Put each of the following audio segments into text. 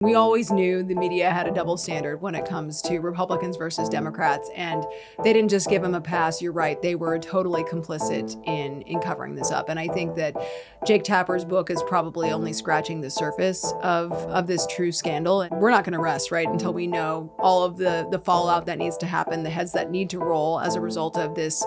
We always knew the media had a double standard when it comes to Republicans versus Democrats, and they didn't just give them a pass. You're right. They were totally complicit in covering this up. And I think that Jake Tapper's book is probably only scratching the surface of this true scandal. And we're not going to rest, right, until we know all of the fallout that needs to happen, the heads that need to roll as a result of this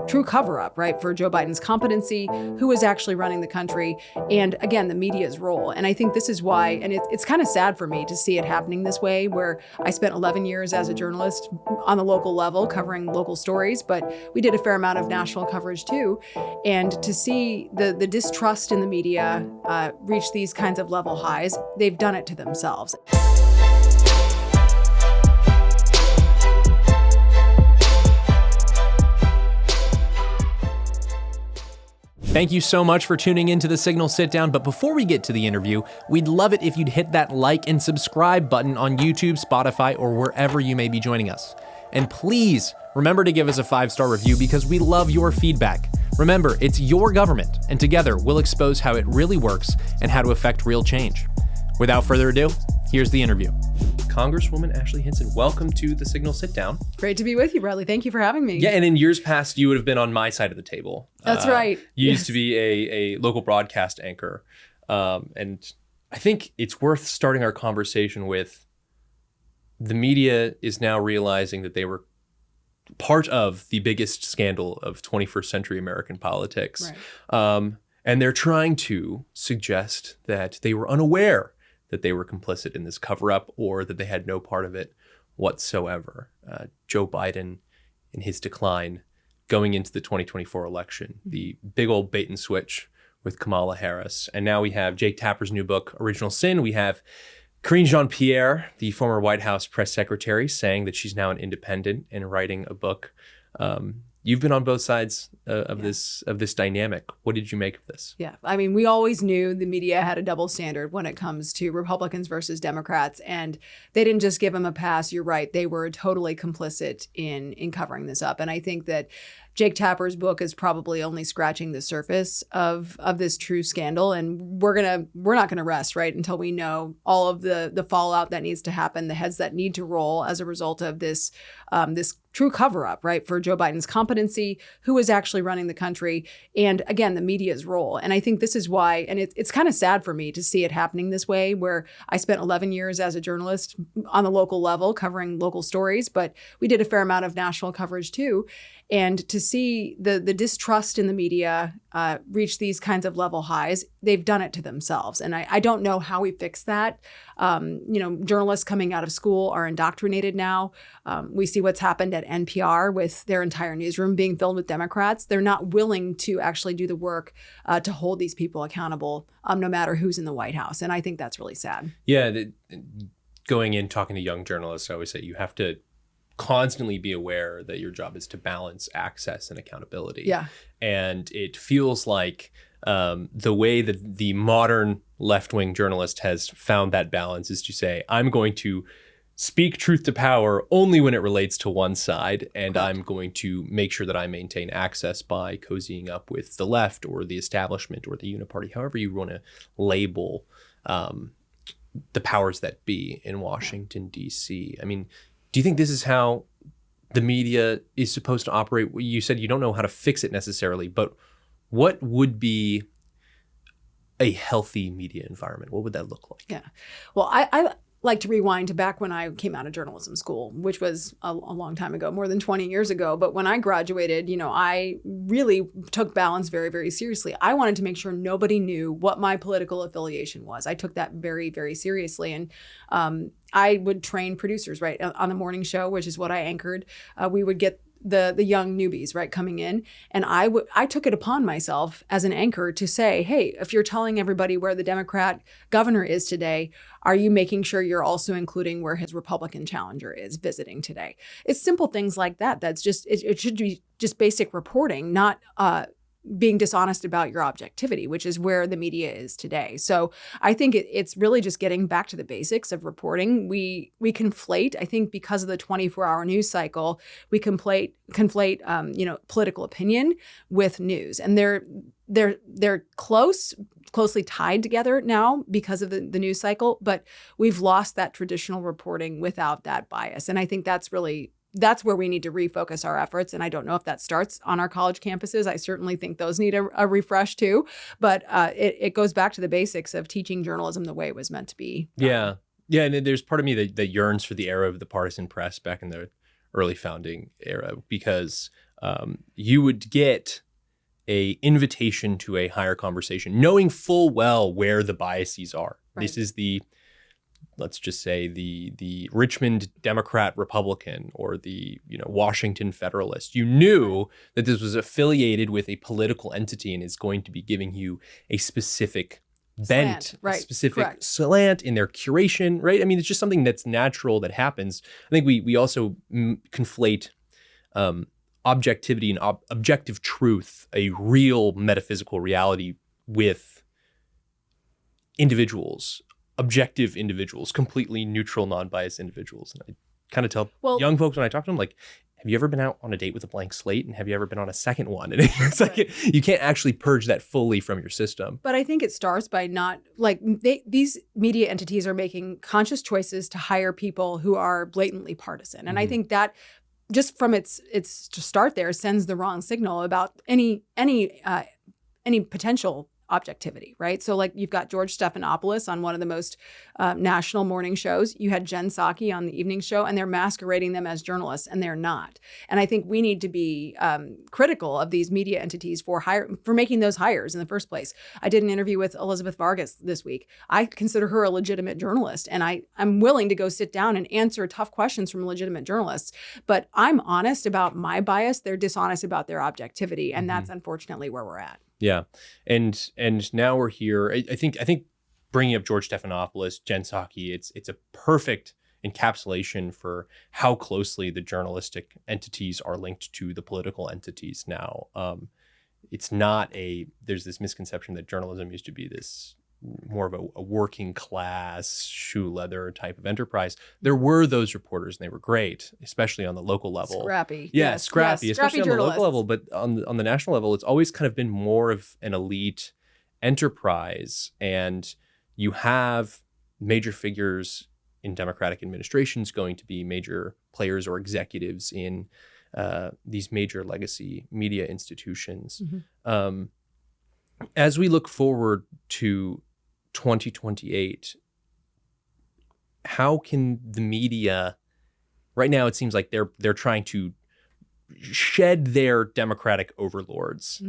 true cover-up, right, for Joe Biden's competency, who is actually running the country, and again, the media's role. And I think this is why, and it's kind of sad for me to see it happening this way, where I spent 11 years as a journalist on the local level covering local stories, but we did a fair amount of national coverage too. And to see the distrust in the media reach these kinds of level highs, they've done it to themselves. Thank you so much for tuning into the Signal Sit Down, but before we get to the interview, we'd love it if you'd hit that like and subscribe button on YouTube, Spotify, or wherever you may be joining us. And please remember to give us a 5-star review because we love your feedback. Remember, it's your government, and together we'll expose how it really works and how to affect real change. Without further ado, here's the interview. Congresswoman Ashley Hinson, welcome to the Signal Sit Down. Great to be with you, Bradley. Thank you for having me. Yeah, and in years past, you would have been on my side of the table. That's right. You used to be a local broadcast anchor. And I think it's worth starting our conversation with the media is now realizing that they were part of the biggest scandal of 21st century American politics. Right. And they're trying to suggest that they were unaware that they were complicit in this cover-up or that they had no part of it whatsoever. Joe Biden, in his decline, going into the 2024 election, the big old bait and switch with Kamala Harris. And now we have Jake Tapper's new book, Original Sin. We have Karine Jean-Pierre, the former White House press secretary, saying that she's now an independent and writing a book. You've been on both sides of this dynamic. What did you make of this? Yeah, I mean, we always knew the media had a double standard when it comes to Republicans versus Democrats, and they didn't just give them a pass. You're right. They were totally complicit in covering this up. And I think that Jake Tapper's book is probably only scratching the surface of this true scandal. And we're not gonna rest, right, until we know all of the fallout that needs to happen, the heads that need to roll as a result of this true cover-up, right, for Joe Biden's competency, who is actually running the country, and again, the media's role. And I think this is why, and it's kind of sad for me to see it happening this way, where I spent 11 years as a journalist on the local level covering local stories, but we did a fair amount of national coverage too. And to see the distrust in the media reach these kinds of level highs, they've done it to themselves. And I don't know how we fix that. Journalists coming out of school are indoctrinated now. We see what's happened at NPR with their entire newsroom being filled with Democrats. They're not willing to actually do the work to hold these people accountable, no matter who's in the White House. And I think that's really sad. Yeah, going in, talking to young journalists, I always say you have to constantly be aware that your job is to balance access and accountability. Yeah. And it feels like the way that the modern left-wing journalist has found that balance is to say, I'm going to speak truth to power only when it relates to one side, and I'm going to make sure that I maintain access by cozying up with the left or the establishment or the uniparty, however you want to label the powers that be in Washington, D.C. I mean, do you think this is how the media is supposed to operate? You said you don't know how to fix it necessarily, but what would be a healthy media environment? What would that look like? Yeah. Well, I like to rewind to back when I came out of journalism school, which was a long time ago, more than 20 years ago. But when I graduated, I really took balance very, very seriously. I wanted to make sure nobody knew what my political affiliation was. I took that very, very seriously. And I would train producers, right, on the morning show, which is what I anchored. We would get the young newbies, right, coming in. And I took it upon myself as an anchor to say, hey, if you're telling everybody where the Democrat governor is today, are you making sure you're also including where his Republican challenger is visiting today? It's simple things like that. That's just, it should be just basic reporting, not being dishonest about your objectivity, which is where the media is today. So I think it's really just getting back to the basics of reporting. We conflate, I think because of the 24-hour news cycle, we conflate political opinion with news. And they're closely tied together now because of the news cycle, but we've lost that traditional reporting without that bias. And I think that's where we need to refocus our efforts. And I don't know if that starts on our college campuses. I certainly think those need a refresh too. But it goes back to the basics of teaching journalism the way it was meant to be done. Yeah. Yeah. And there's part of me that yearns for the era of the partisan press back in the early founding era, because you would get a invitation to a higher conversation, knowing full well where the biases are. Right. This is let's just say the Richmond Democrat Republican or the Washington Federalist. You knew that this was affiliated with a political entity and is going to be giving you a specific bent, right. a specific Correct. slant in their curation, right? I mean, it's just something that's natural that happens. I think we also conflate objectivity and objective truth, a real metaphysical reality, with individuals, objective individuals, completely neutral, non-biased individuals. And I kind of tell young folks when I talk to them, like, have you ever been out on a date with a blank slate? And have you ever been on a second one? And it's like, you can't actually purge that fully from your system. But I think it starts by not, like, these media entities are making conscious choices to hire people who are blatantly partisan. And I think that just from its to start there sends the wrong signal about any potential objectivity, right? So like you've got George Stephanopoulos on one of the most national morning shows. You had Jen Psaki on the evening show, and they're masquerading them as journalists, and they're not. And I think we need to be critical of these media entities for making those hires in the first place. I did an interview with Elizabeth Vargas this week. I consider her a legitimate journalist, and I'm willing to go sit down and answer tough questions from legitimate journalists. But I'm honest about my bias. They're dishonest about their objectivity, and that's unfortunately where we're at. Yeah. And now we're here. I think bringing up George Stephanopoulos, Jen Psaki, it's a perfect encapsulation for how closely the journalistic entities are linked to the political entities now. It's not there's this misconception that journalism used to be this more of a working class shoe leather type of enterprise. There were those reporters, and they were great, especially on the local level. Scrappy. Yeah, yes, scrappy, yes. especially Scrappy on the local level. But on the national level, it's always kind of been more of an elite enterprise. And you have major figures in Democratic administrations going to be major players or executives in these major legacy media institutions. As we look forward to 2028, how can the media, right now it seems like they're trying to shed their Democratic overlords.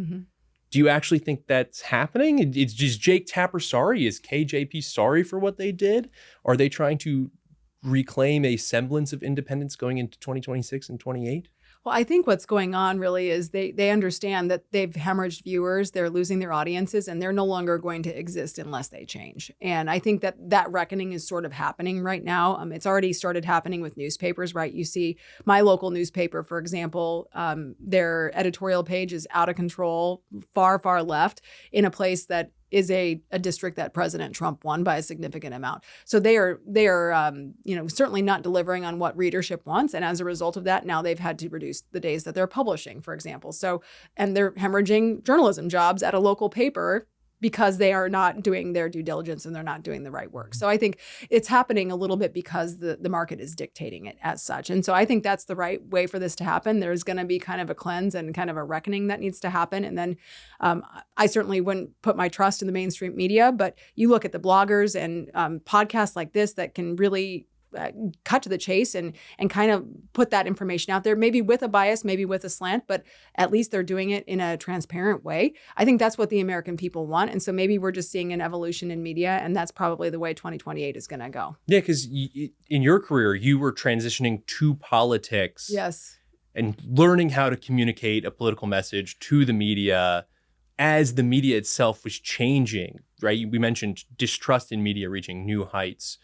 Do you actually think that's happening? Is Jake Tapper sorry? Is KJP sorry for what they did? Are they trying to reclaim a semblance of independence going into 2026 and 28? Well, I think what's going on really is they understand that they've hemorrhaged viewers, they're losing their audiences, and they're no longer going to exist unless they change. And I think that reckoning is sort of happening right now. It's already started happening with newspapers, right? You see my local newspaper, for example, their editorial page is out of control, far, far left, in a place that is a district that President Trump won by a significant amount. So they are certainly not delivering on what readership wants. And as a result of that, now they've had to reduce the days that they're publishing, for example. So, and they're hemorrhaging journalism jobs at a local paper because they are not doing their due diligence and they're not doing the right work. So I think it's happening a little bit because the market is dictating it as such. And so I think that's the right way for this to happen. There's going to be kind of a cleanse and kind of a reckoning that needs to happen. And then I certainly wouldn't put my trust in the mainstream media, but you look at the bloggers and podcasts like this that can really cut to the chase and kind of put that information out there, maybe with a bias, maybe with a slant, but at least they're doing it in a transparent way. I think that's what the American people want. And so maybe we're just seeing an evolution in media, and that's probably the way 2028 is going to go. Yeah, because in your career, you were transitioning to politics. Yes. And learning how to communicate a political message to the media as the media itself was changing, right? We mentioned distrust in media reaching new heights.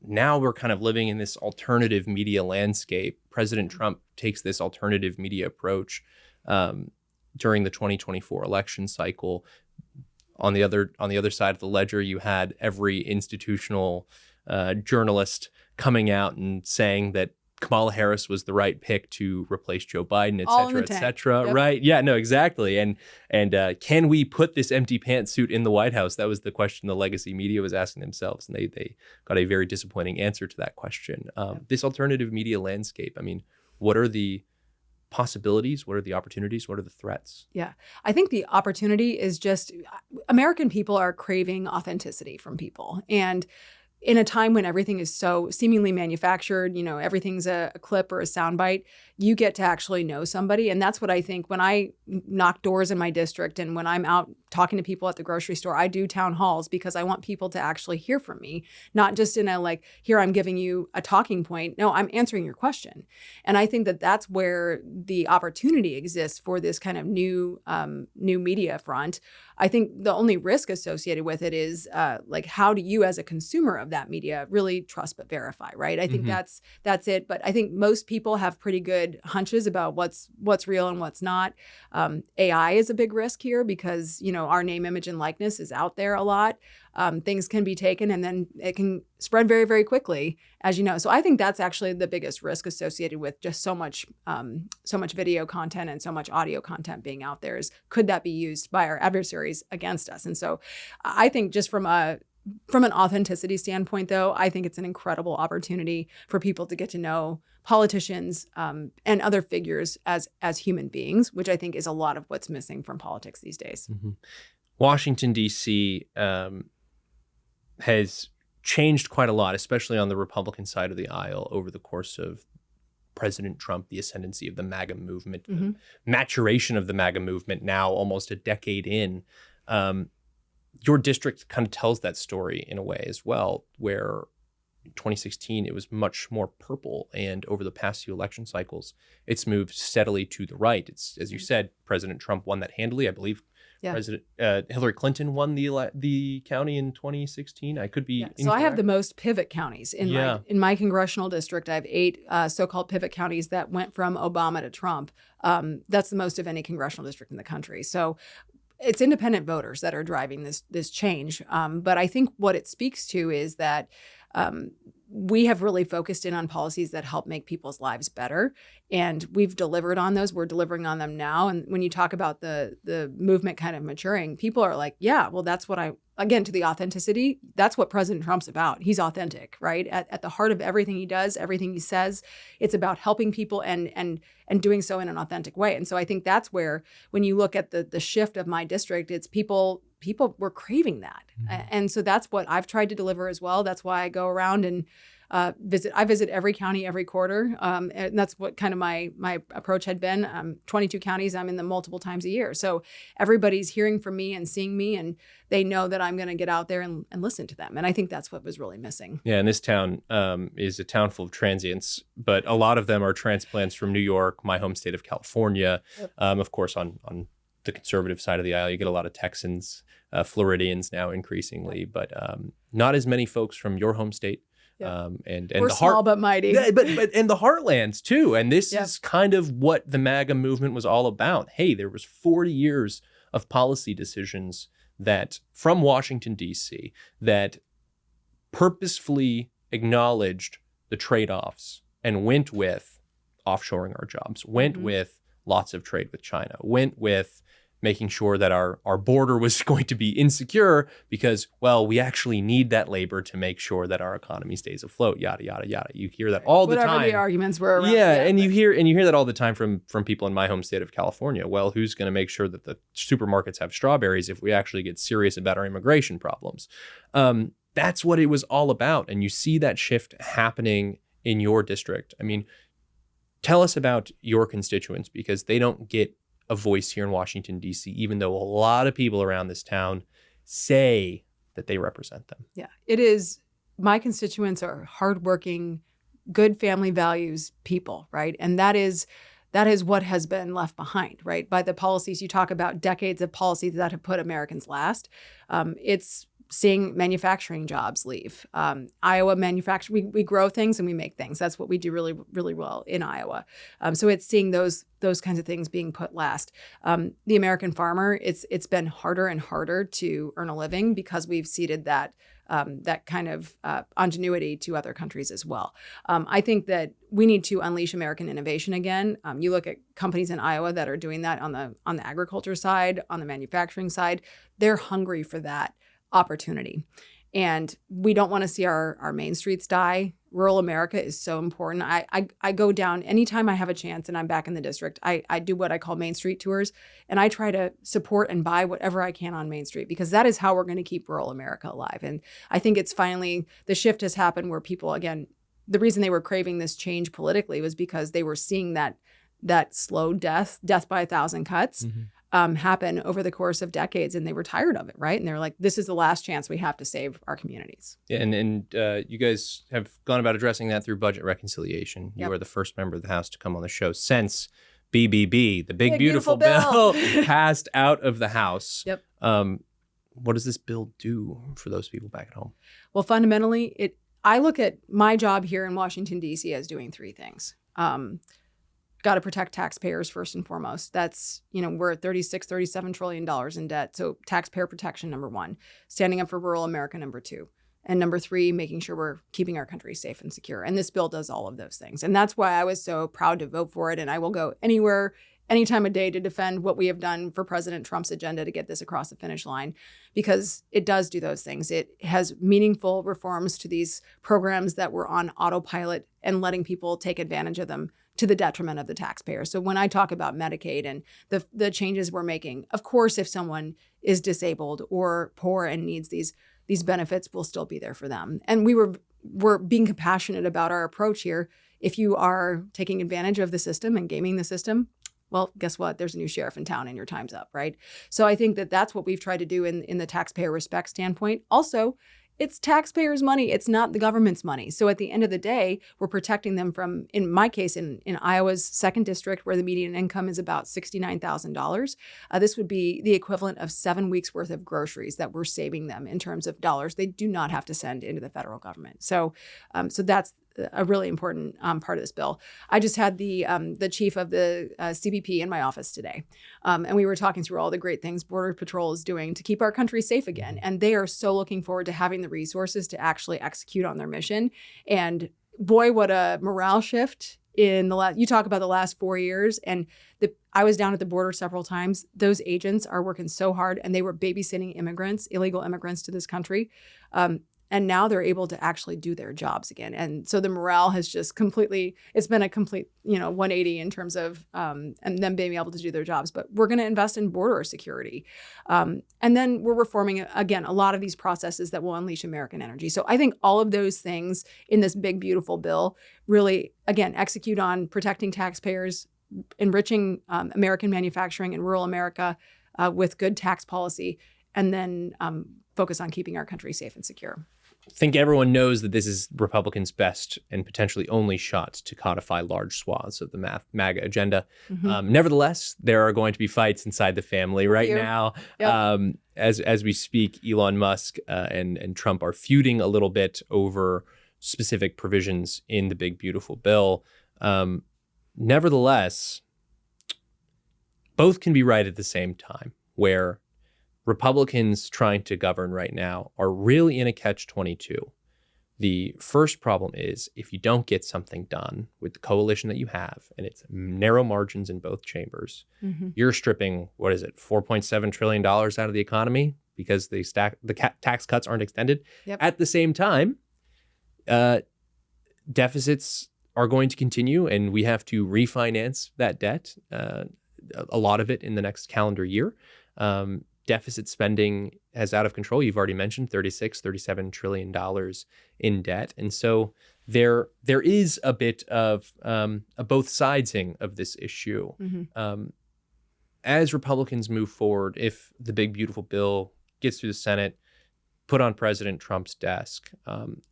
Now we're kind of living in this alternative media landscape. President Trump takes this alternative media approach during the 2024 election cycle. On the other side of the ledger, you had every institutional journalist coming out and saying that Kamala Harris was the right pick to replace Joe Biden, et All in cetera, the et tank. cetera. Yep. Right? Yeah, no, exactly. And can we put this empty pantsuit in the White House? That was the question the legacy media was asking themselves, and they got a very disappointing answer to that question. This alternative media landscape, I mean, what are the possibilities? What are the opportunities? What are the threats? Yeah. I think the opportunity is just American people are craving authenticity from people. And in a time when everything is so seemingly manufactured, everything's a clip or a soundbite, you get to actually know somebody. And that's what I think when I knock doors in my district and when I'm out talking to people at the grocery store, I do town halls because I want people to actually hear from me, not just in a here, I'm giving you a talking point. No, I'm answering your question. And I think that that's where the opportunity exists for this kind of new media front. I think the only risk associated with it is how do you as a consumer of that media really trust but verify, right? I think that's it. But I think most people have pretty good hunches about what's real and what's not. AI is a big risk here because, our name, image, and likeness is out there a lot. Things can be taken and then it can spread very, very quickly, as you know. So I think that's actually the biggest risk associated with just so much video content and so much audio content being out there is, could that be used by our adversaries against us? And so I think just from an authenticity standpoint, though, I think it's an incredible opportunity for people to get to know politicians and other figures as human beings, which I think is a lot of what's missing from politics these days. Mm-hmm. Washington, D.C. Has changed quite a lot, especially on the Republican side of the aisle over the course of President Trump, the ascendancy of the MAGA movement, the maturation of the MAGA movement now almost a decade in. Your district kind of tells that story in a way as well, where in 2016, it was much more purple. And over the past few election cycles, it's moved steadily to the right. It's, as you said, President Trump won that handily. I believe President Hillary Clinton won the county in 2016. I could be incorrect. So I have the most pivot counties in my congressional district. I have 8 so-called pivot counties that went from Obama to Trump. That's the most of any congressional district in the country. So it's independent voters that are driving this change. But I think what it speaks to is that we have really focused in on policies that help make people's lives better. And we've delivered on those. We're delivering on them now. And when you talk about the movement kind of maturing, people are like, yeah, well, that's what again, to the authenticity, that's what President Trump's about. He's authentic, right? At the heart of everything he does, everything he says, it's about helping people and doing so in an authentic way. And so I think that's where, when you look at the shift of my district, it's people were craving that. And so that's what I've tried to deliver as well. That's why I go around and visit every county every quarter. And that's what kind of my approach had been. 22 counties, I'm in them multiple times a year. So everybody's hearing from me and seeing me, and they know that I'm going to get out there and listen to them. And I think that's what was really missing. Yeah, and this town is a town full of transients, but a lot of them are transplants from New York, my home state of California. Yep. Of course, on the conservative side of the aisle, you get a lot of Texans, Floridians now increasingly, but not as many folks from your home state. Yeah. And we're the small but mighty. Yeah, but and the heartlands too. And this is kind of what the MAGA movement was all about. Hey, there was 40 years of policy decisions that from Washington, D.C. that purposefully acknowledged the trade-offs and went with offshoring our jobs, went with lots of trade with China, went with making sure that our border was going to be insecure because, well, we actually need that labor to make sure that our economy stays afloat, yada, yada, yada. You hear that all the time. Whatever the arguments were around. Yeah, and you hear that all the time from people in my home state of California. Well, who's going to make sure that the supermarkets have strawberries if we actually get serious about our immigration problems? That's what it was all about. And you see that shift happening in your district. I mean, tell us about your constituents, because they don't get a voice here in Washington, D.C., even though a lot of people around this town say that they represent them. Yeah, it is. My constituents are hardworking, good family values people, right? And that is what has been left behind, right? By the policies you talk about, decades of policies that have put Americans last. It's seeing manufacturing jobs leave. Iowa manufacturing, we grow things and we make things. That's what we do really, really well in Iowa. So it's seeing those kinds of things being put last. The American farmer, it's been harder and harder to earn a living because we've ceded that that kind of ingenuity to other countries as well. I think that we need to unleash American innovation again. You look at companies in Iowa that are doing that on the agriculture side, on the manufacturing side. They're hungry for that opportunity. And we don't want to see our main streets die. Rural America is so important. I go down anytime I have a chance and I'm back in the district. I do what I call Main Street tours, and I try to support and buy whatever I can on Main Street, because that is how we're going to keep rural America alive. And I think it's finally, the shift has happened where people, again, the reason they were craving this change politically was because they were seeing that slow death by 1,000 cuts. Happen over the course of decades, and they were tired of it, right? And they're like, this is the last chance we have to save our communities. Yeah, and you guys have gone about addressing that through budget reconciliation. You are the first member of the House to come on the show since BBB, the Big Beautiful Bill, passed out of the House. Yep. What does this bill do for those people back at home? Well, fundamentally, I look at my job here in Washington, D.C. as doing three things. Got to protect taxpayers first and foremost. That's, we're at $37 trillion in debt. So taxpayer protection, number one. Standing up for rural America, number two. And number three, making sure we're keeping our country safe and secure. And this bill does all of those things. And that's why I was so proud to vote for it. And I will go anywhere, any time of day, to defend what we have done for President Trump's agenda to get this across the finish line, because it does do those things. It has meaningful reforms to these programs that were on autopilot and letting people take advantage of them to the detriment of the taxpayer. So when I talk about Medicaid and the changes we're making, of course, if someone is disabled or poor and needs these benefits, we'll still be there for them. And we're being compassionate about our approach here. If you are taking advantage of the system and gaming the system, well, guess what? There's a new sheriff in town and your time's up, right? So I think that that's what we've tried to do in the taxpayer respect standpoint. Also, it's taxpayers' money. It's not the government's money. So at the end of the day, we're protecting them from, in my case, in Iowa's 2nd district, where the median income is about $69,000. This would be the equivalent of 7 weeks worth of groceries that we're saving them in terms of dollars they do not have to send into the federal government. So that's a really important part of this bill. I just had the chief of the CBP in my office today, and we were talking through all the great things Border Patrol is doing to keep our country safe again. And they are so looking forward to having the resources to actually execute on their mission. And boy, what a morale shift in you talk about the last 4 years. And I was down at the border several times. Those agents are working so hard, and they were babysitting illegal immigrants to this country. And now they're able to actually do their jobs again. And so the morale has just it's been a complete, 180 in terms of and them being able to do their jobs. But we're going to invest in border security. And then we're reforming, again, a lot of these processes that will unleash American energy. So I think all of those things in this big, beautiful bill really, again, execute on protecting taxpayers, enriching American manufacturing in rural America with good tax policy, and then focus on keeping our country safe and secure. I think everyone knows that this is Republicans' best and potentially only shot to codify large swaths of the MAGA agenda. Nevertheless, there are going to be fights inside the family right now. Yep. As we speak, Elon Musk and Trump are feuding a little bit over specific provisions in the Big Beautiful Bill. Nevertheless, both can be right at the same time, where Republicans trying to govern right now are really in a catch-22. The first problem is, if you don't get something done with the coalition that you have, and it's narrow margins in both chambers, you're stripping, $4.7 trillion out of the economy because the tax cuts aren't extended. Yep. At the same time, deficits are going to continue, and we have to refinance that debt, a lot of it in the next calendar year. Deficit spending is out of control. You've already mentioned $37 trillion in debt. And so there is a bit of a both sidesing of this issue. As Republicans move forward, if the Big Beautiful Bill gets through the Senate, put on President Trump's desk,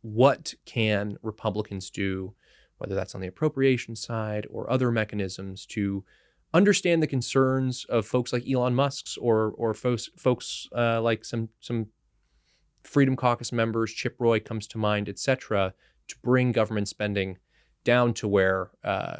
what can Republicans do, whether that's on the appropriation side or other mechanisms, to understand the concerns of folks like Elon Musk's or folks like some Freedom Caucus members, Chip Roy comes to mind, et cetera, to bring government spending down to where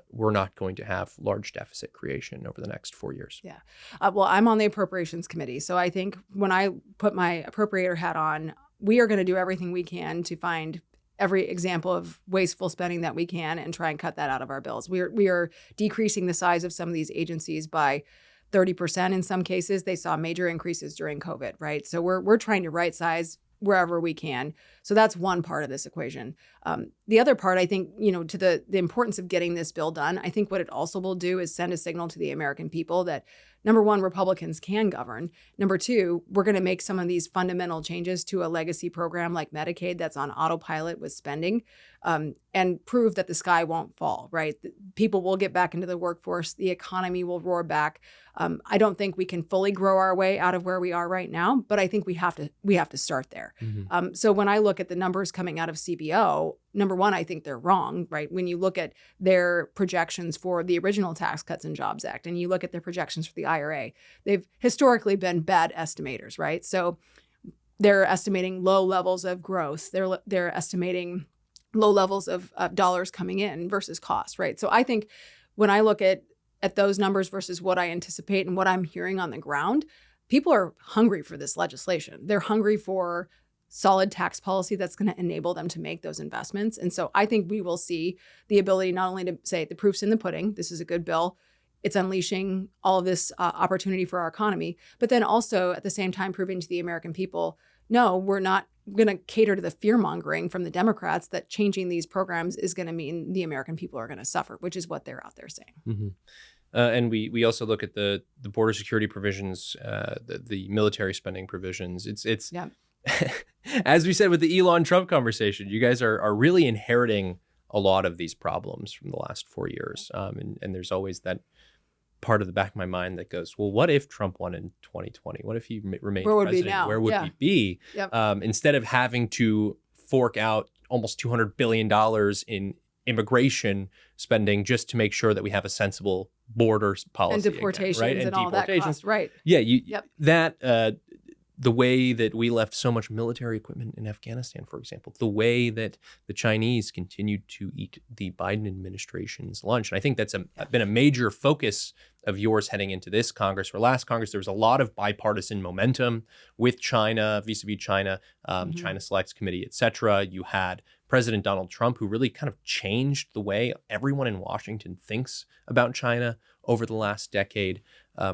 we're not going to have large deficit creation over the next 4 years? Yeah. Well, I'm on the Appropriations Committee. So I think when I put my appropriator hat on, we are going to do everything we can to find every example of wasteful spending that we can and try and cut that out of our bills. We are decreasing the size of some of these agencies by 30% in some cases. They saw major increases during COVID, right? So we're trying to right size wherever we can. So that's one part of this equation. The other part, I think, to the importance of getting this bill done, I think what it also will do is send a signal to the American people that, number one, Republicans can govern. Number two, we're going to make some of these fundamental changes to a legacy program like Medicaid that's on autopilot with spending, and prove that the sky won't fall, right? People will get back into the workforce. The economy will roar back. I don't think we can fully grow our way out of where we are right now, but I think we have to start there. Mm-hmm. So when I look at the numbers coming out of CBO, number one, I think they're wrong, right? When you look at their projections for the original Tax Cuts and Jobs Act, and you look at their projections for the IRA, they've historically been bad estimators, right? So they're estimating low levels of growth. They're estimating low levels of dollars coming in versus cost, right? So I think when I look at those numbers versus what I anticipate and what I'm hearing on the ground, people are hungry for this legislation. They're hungry for solid tax policy that's going to enable them to make those investments. And so I think we will see the ability not only to say the proof's in the pudding, this is a good bill, it's unleashing all of this opportunity for our economy, but then also at the same time proving to the American people, no, we're not going to cater to the fear mongering from the Democrats that changing these programs is going to mean the American people are going to suffer, which is what they're out there saying. Mm-hmm. And we also look at the border security provisions, the military spending provisions. It's yeah. As we said with the Elon Trump conversation, you guys are really inheriting a lot of these problems from the last 4 years. And there's always that part of the back of my mind that goes, well, what if Trump won in 2020? What if he remained Where would president? we now? Where would we be? Yep. Instead of having to fork out almost $200 billion in immigration spending just to make sure that we have a sensible border policy. And deportations again, right? and all that cost, right. Yeah, Yep. The way that we left so much military equipment in Afghanistan, for example, the way that the Chinese continued to eat the Biden administration's lunch. And I think that's been a major focus of yours heading into this Congress. For last Congress, there was a lot of bipartisan momentum with China, vis-a-vis China, China Selects Committee, et cetera. You had President Donald Trump, who really kind of changed the way everyone in Washington thinks about China over the last decade.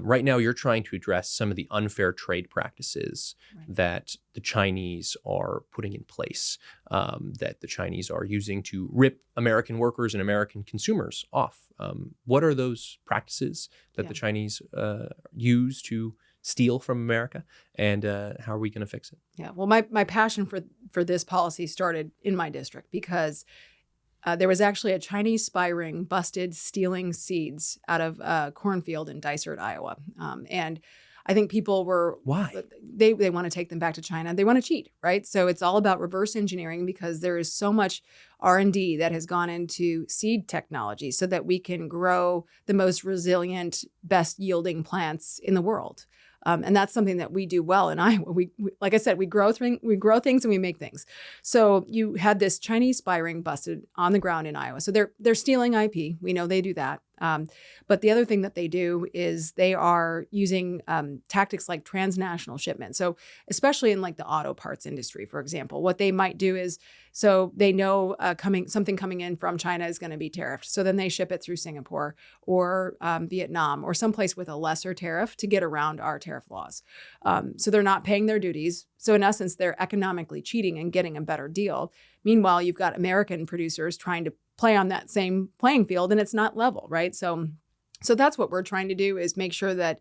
Right now, you're trying to address some of the unfair trade practices that the Chinese are putting in place, that the Chinese are using to rip American workers and American consumers off. What are those practices that the Chinese use to steal from America, and how are we going to fix it? Yeah, well, my passion for this policy started in my district because there was actually a Chinese spy ring busted stealing seeds out of a cornfield in Dysart, Iowa. And I think people were... Why? They want to take them back to China. They want to cheat, right? So it's all about reverse engineering because there is so much R&D that has gone into seed technology so that we can grow the most resilient, best yielding plants in the world. And that's something that we do well in Iowa. We like I said, we grow things and we make things. So you had this Chinese spy ring busted on the ground in Iowa. So they're stealing IP. We know they do that. But the other thing that they do is they are using tactics like transnational shipment. So especially in like the auto parts industry, for example, what they might do is, so they know something coming in from China is going to be tariffed. So then they ship it through Singapore or Vietnam or someplace with a lesser tariff to get around our tariff laws. So they're not paying their duties. So in essence, they're economically cheating and getting a better deal. Meanwhile, you've got American producers trying to play on that same playing field and it's not level, right? So that's what we're trying to do is make sure that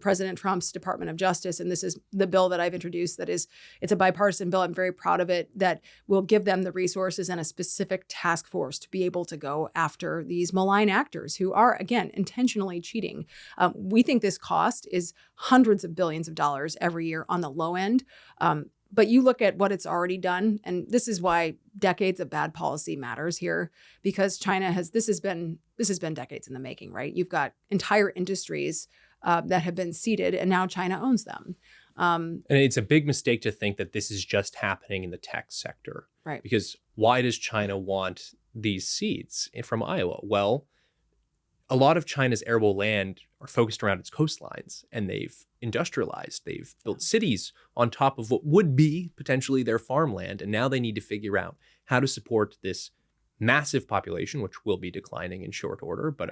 President Trump's Department of Justice, and this is the bill that I've introduced, it's a bipartisan bill. I'm very proud of it, that will give them the resources and a specific task force to be able to go after these malign actors who are, again, intentionally cheating. We think this cost is hundreds of billions of dollars every year on the low end. But you look at what it's already done, and this is why decades of bad policy matters here, because this has been decades in the making, right? You've got entire industries that have been seeded, and now China owns them. And it's a big mistake to think that this is just happening in the tech sector, right? Because why does China want these seeds from Iowa? Well, a lot of China's arable land are focused around its coastlines, and they've industrialized. They've built cities on top of what would be potentially their farmland. And now they need to figure out how to support this massive population, which will be declining in short order. But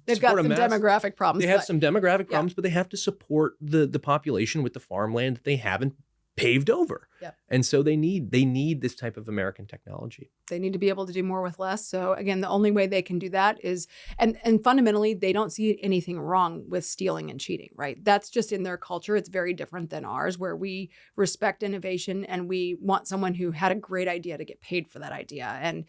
they've got some demographic problems. They have some demographic problems, but they have to support the population with the farmland that they haven't paved over. Yep. And so they need this type of American technology. They need to be able to do more with less. So again, the only way they can do that is, and fundamentally, they don't see anything wrong with stealing and cheating, right? That's just in their culture. It's very different than ours, where we respect innovation and we want someone who had a great idea to get paid for that idea. And,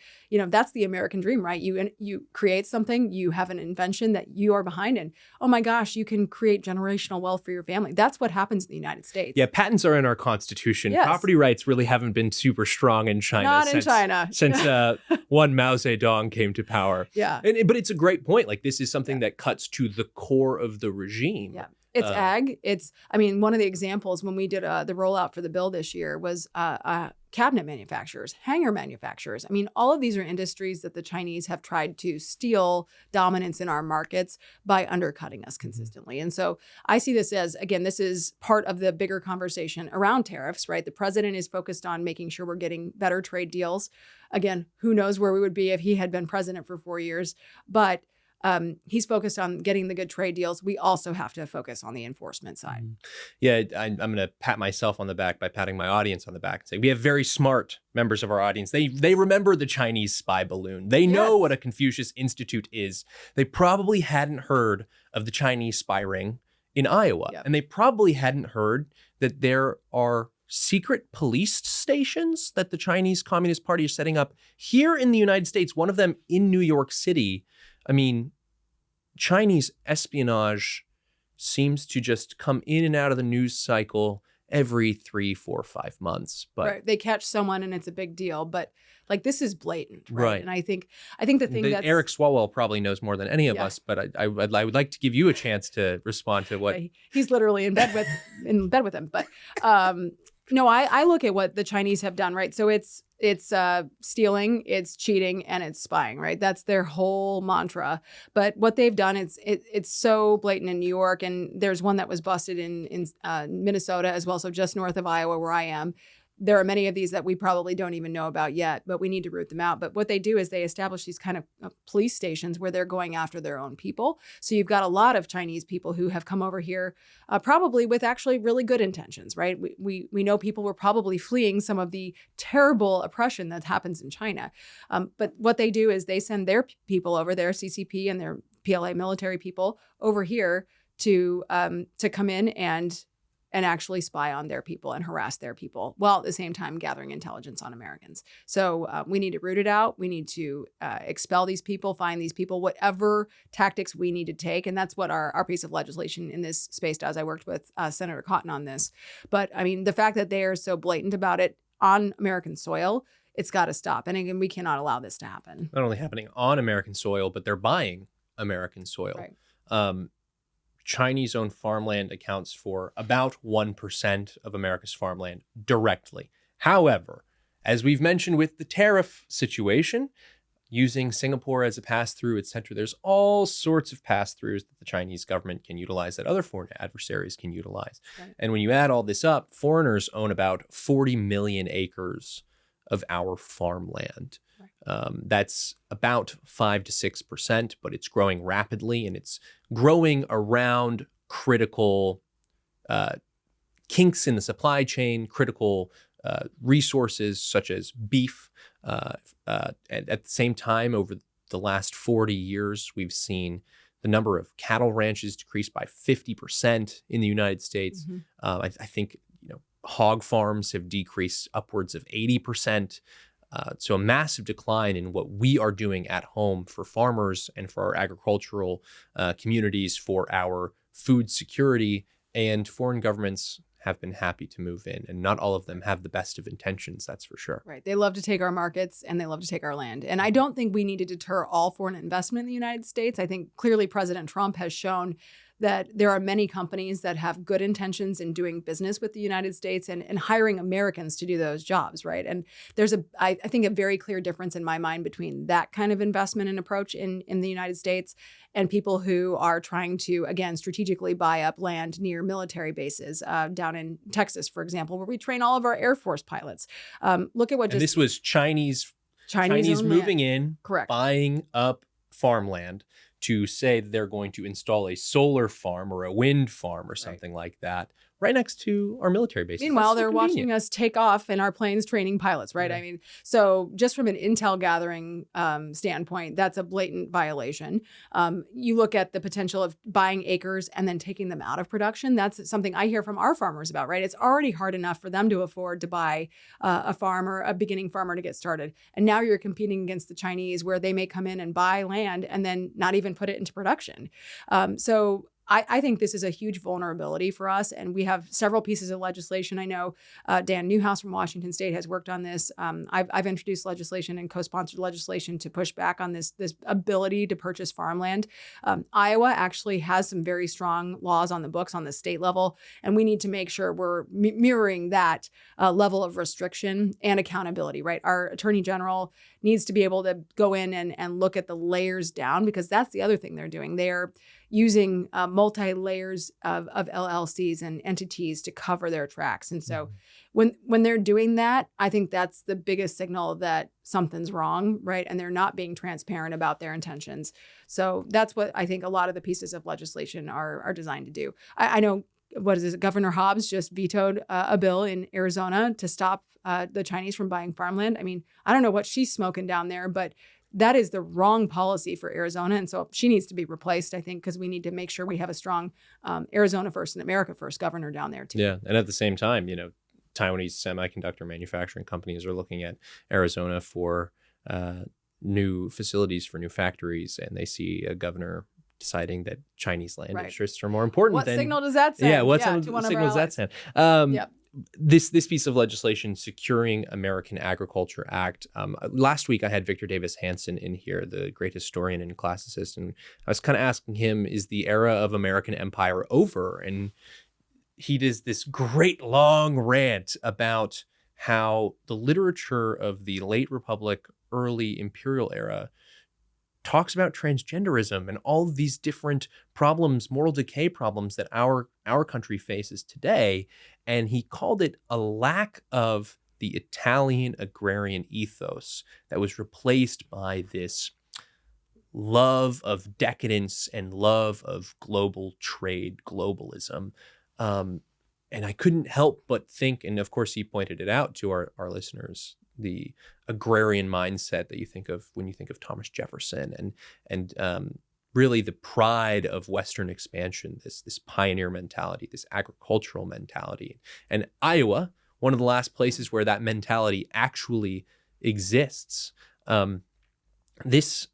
that's the American dream, right? You create something, you have an invention that you are behind, and oh my gosh, you can create generational wealth for your family. That's what happens in the United States. Yeah, patents are in our Constitution. Yes. Property rights really haven't been super strong in China. Not in China. Since one Mao Zedong came to power. Yeah. But it's a great point. Like, this is something that cuts to the core of the regime. Yeah. It's ag. One of the examples when we did the rollout for the bill this year was cabinet manufacturers, hanger manufacturers. All of these are industries that the Chinese have tried to steal dominance in our markets by undercutting us consistently. And so I see this as, again, this is part of the bigger conversation around tariffs, right? The president is focused on making sure we're getting better trade deals. Again, who knows where we would be if he had been president for 4 years, but he's focused on getting the good trade deals. We also have to focus on the enforcement side. Yeah, I'm going to pat myself on the back by patting my audience on the back and say we have very smart members of our audience. They remember the Chinese spy balloon. They know what a Confucius Institute is. They probably hadn't heard of the Chinese spy ring in Iowa. Yep. And they probably hadn't heard that there are secret police stations that the Chinese Communist Party is setting up here in the United States, one of them in New York City. Chinese espionage seems to just come in and out of the news cycle every 3, 4, 5 months. But right. They catch someone and it's a big deal. But this is blatant, right? And I think the thing that Eric Swalwell probably knows more than any of us. But I would like to give you a chance to respond to what he's literally in bed with him. But no, I look at what the Chinese have done, right? So it's stealing, it's cheating, and it's spying, right? That's their whole mantra. But what they've done, it's so blatant in New York, and there's one that was busted in Minnesota as well, so just north of Iowa where I am. There are many of these that we probably don't even know about yet, but we need to root them out. But what they do is they establish these kind of police stations where they're going after their own people. So you've got a lot of Chinese people who have come over here probably with actually really good intentions, right? We know people were probably fleeing some of the terrible oppression that happens in China. But what they do is they send their people over there, CCP and their PLA military people over here to come in and actually spy on their people and harass their people, while at the same time gathering intelligence on Americans. So we need to root it out. We need to expel these people, find these people, whatever tactics we need to take. And that's what our piece of legislation in this space does. I worked with Senator Cotton on this. But the fact that they are so blatant about it on American soil, it's got to stop. And again, we cannot allow this to happen. Not only happening on American soil, but they're buying American soil. Right. Chinese-owned farmland accounts for about 1% of America's farmland directly. However, as we've mentioned with the tariff situation, using Singapore as a pass-through, etc., there's all sorts of pass-throughs that the Chinese government can utilize that other foreign adversaries can utilize. Right. And when you add all this up, foreigners own about 40 million acres of our farmland. That's about 5 to 6%, but it's growing rapidly, and it's growing around critical kinks in the supply chain, critical resources such as beef. At the same time, over the last 40 years, we've seen the number of cattle ranches decrease by 50% in the United States. Mm-hmm. I think hog farms have decreased upwards of 80%. So a massive decline in what we are doing at home for farmers and for our agricultural communities, for our food security, and foreign governments have been happy to move in, and not all of them have the best of intentions, that's for sure. Right. They love to take our markets and they love to take our land. And I don't think we need to deter all foreign investment in the United States. I think clearly President Trump has shown that there are many companies that have good intentions in doing business with the United States and hiring Americans to do those jobs, right? And there's I think, a very clear difference in my mind between that kind of investment and approach in the United States and people who are trying to, again, strategically buy up land near military bases down in Texas, for example, where we train all of our Air Force pilots. Look at what And this was Chinese moving in, correct, buying up farmland to say that they're going to install a solar farm or a wind farm or something like that right next to our military bases. Meanwhile, they're watching us take off in our planes training pilots, right? Yeah. I mean, so just from an intel gathering standpoint, that's a blatant violation. You look at the potential of buying acres and then taking them out of production. That's something I hear from our farmers about, right? It's already hard enough for them to afford to buy a farm or a beginning farmer to get started. And now you're competing against the Chinese, where they may come in and buy land and then not even put it into production. So I think this is a huge vulnerability for us, and we have several pieces of legislation. I know Dan Newhouse from Washington State has worked on this. I've introduced legislation and co-sponsored legislation to push back on this ability to purchase farmland. Iowa actually has some very strong laws on the books on the state level, and we need to make sure we're mirroring that level of restriction and accountability, right? Our Attorney General needs to be able to go in and look at the layers down, because that's the other thing they're doing. They're using multi-layers of LLCs and entities to cover their tracks. And so when they're doing that, I think that's the biggest signal that something's wrong, right? And they're not being transparent about their intentions. So that's what I think a lot of the pieces of legislation are designed to do. I know, Governor Hobbs just vetoed a bill in Arizona to stop the Chinese from buying farmland. I mean, I don't know what she's smoking down there, but that is the wrong policy for Arizona. And so she needs to be replaced, I think, because we need to make sure we have a strong Arizona first and America first governor down there too. Yeah. And at the same time, Taiwanese semiconductor manufacturing companies are looking at Arizona for new facilities, for new factories, and they see a governor deciding that Chinese land interests are more important. What signal does that send? Yeah, what signal does that send? This piece of legislation, Securing American Agriculture Act. Last week, I had Victor Davis Hanson in here, the great historian and classicist, and I was kind of asking him, is the era of American empire over? And he does this great long rant about how the literature of the late Republic, early imperial era talks about transgenderism and all of these different problems, moral decay problems that our country faces today. And he called it a lack of the Italian agrarian ethos that was replaced by this love of decadence and love of global trade, globalism. And I couldn't help but think, and of course he pointed it out to our listeners, the agrarian mindset that you think of when you think of Thomas Jefferson and really the pride of Western expansion, this pioneer mentality, this agricultural mentality. And Iowa, one of the last places where that mentality actually exists. This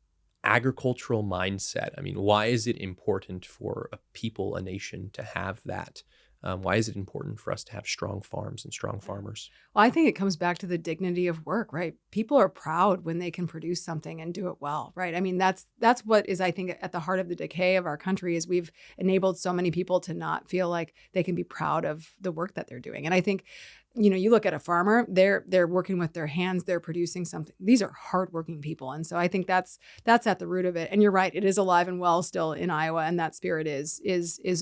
agricultural mindset, I mean, why is it important for a people, a nation to have that? Why is it important for us to have strong farms and strong farmers? Well, I think it comes back to the dignity of work, right? People are proud when they can produce something and do it well, right? I mean, that's what is, I think, at the heart of the decay of our country, is we've enabled so many people to not feel like they can be proud of the work that they're doing. And I think, you look at a farmer, they're working with their hands, they're producing something. These are hardworking people. And so I think that's at the root of it. And you're right, it is alive and well still in Iowa, and that spirit is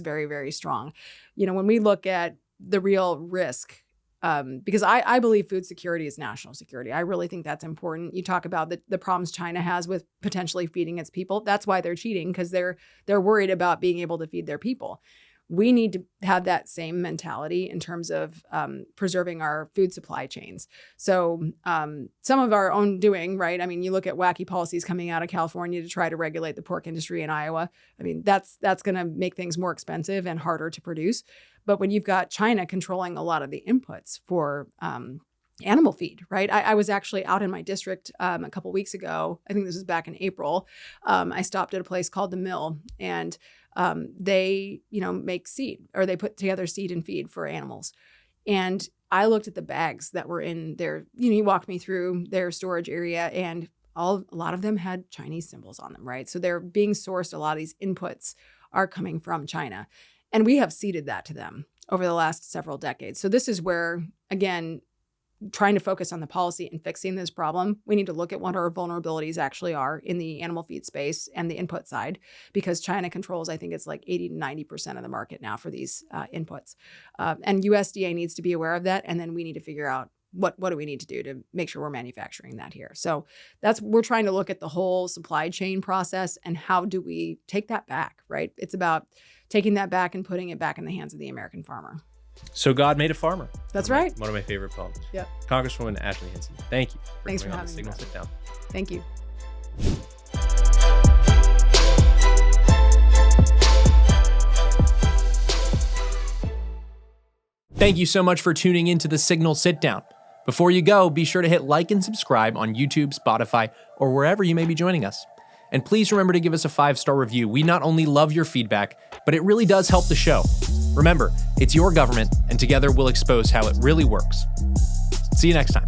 very, very strong. When we look at the real risk, because I believe food security is national security. I really think that's important. You talk about the problems China has with potentially feeding its people. That's why they're cheating, because they're worried about being able to feed their people. We need to have that same mentality in terms of preserving our food supply chains. So some of our own doing, right? I mean, you look at wacky policies coming out of California to try to regulate the pork industry in Iowa. I mean, that's going to make things more expensive and harder to produce. But when you've got China controlling a lot of the inputs for animal feed, right? I was actually out in my district a couple of weeks ago. I think this was back in April. I stopped at a place called The Mill, and they, make seed, or they put together seed and feed for animals. And I looked at the bags that were in their, he walked me through their storage area, and a lot of them had Chinese symbols on them, right? So they're being sourced. A lot of these inputs are coming from China. And we have ceded that to them over the last several decades. So this is where, again, trying to focus on the policy and fixing this problem, we need to look at what our vulnerabilities actually are in the animal feed space and the input side, because China controls, I think it's like 80 to 90% of the market now for these inputs. And USDA needs to be aware of that. And then we need to figure out what do we need to do to make sure we're manufacturing that here. So we're trying to look at the whole supply chain process and how do we take that back, right? It's about taking that back and putting it back in the hands of the American farmer. So God made a farmer. That's right. One of my favorite poems. Yep. Congresswoman Ashley Hinson, thank you. Thanks for coming on having the me. Signal Sit Down. Thank you. Thank you so much for tuning into the Signal Sit Down. Before you go, be sure to hit like and subscribe on YouTube, Spotify, or wherever you may be joining us. And please remember to give us a 5-star review. We not only love your feedback, but it really does help the show. Remember, it's your government, and together we'll expose how it really works. See you next time.